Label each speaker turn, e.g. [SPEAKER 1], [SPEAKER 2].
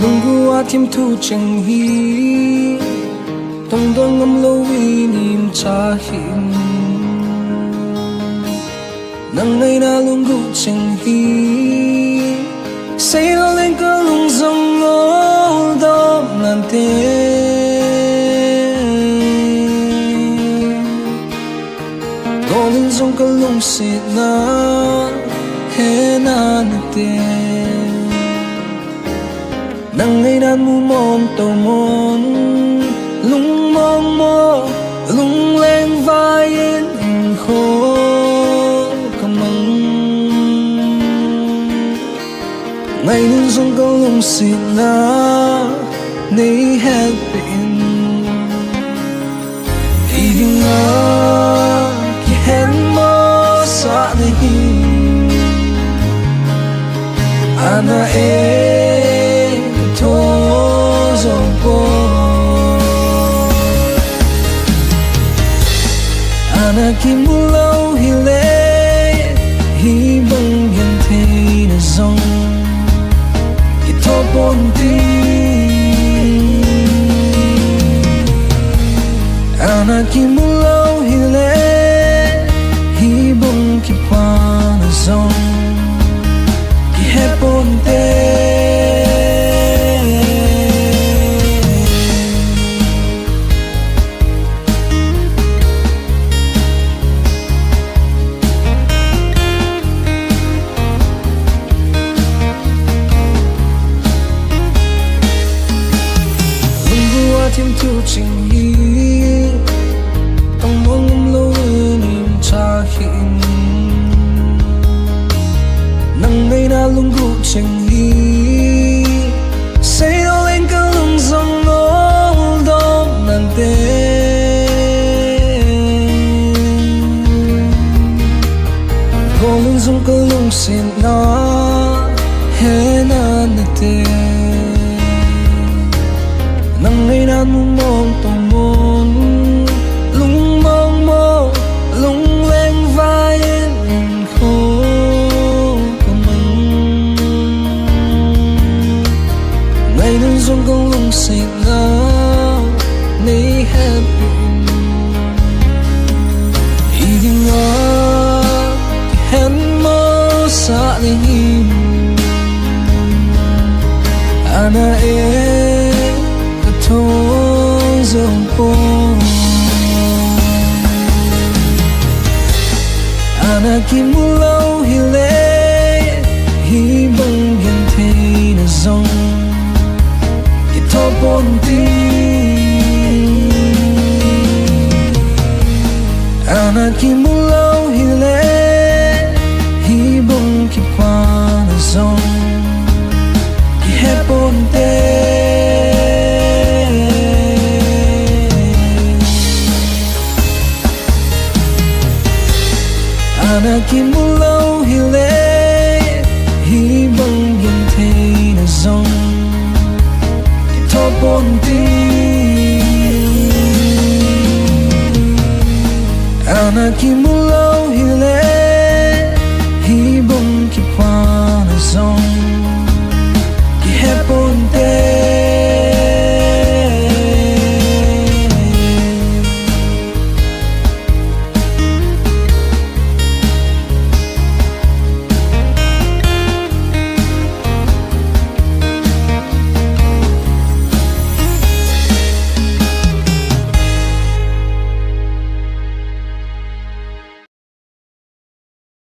[SPEAKER 1] Lungguh Thimthu Cheng hi Tông đông ngâm lâu vi niềm cha hình Nang ngày na Lungguh Cheng hi Say lo lên cơ lung dòng ngô đom nàn tê Ngô lên dòng cơ lung xịt na He na nè tê Nang ngày nan mu mong tàu mòn lung mong mò lung lên vai yên hình khô cầm măng ngày nun sông câu lung xịt na nay hết biển Edinga kihet mo sa nahim ana Ana kim lâu hi lệ hi băng gần thế na zong ki thọ bon ti Ana kim lâu hi lệ hi băng ki pa na zong ki he bon te Thimthu Cheng hi Tông mong ngâm lâu niềm cha hình Nang ngày na Lungguh Cheng hi Say lo lên cơ lung dòng ngô đom nàn tê Ngô lên dòng cơ lung xịt na He na nè tê Nang ngày nan mu mong tàu mòn lung mong mò lung lên vai yên khô cầm măng ngày nun sông câu lung xịt na nay hết biển Edinga kihet mo sa nahim ana thong dòng po Ana kim lâu hi lệ hi băng gần thế na zong ki thọ bon ti Ana kim lâu hi lệ hi băng ki pa na zong ki he bon te Ana kim lâu hi lệ hi băng gần thế na zong ki thọ bon ti Ana kim lâu hi lệ hi băng ki pa na zong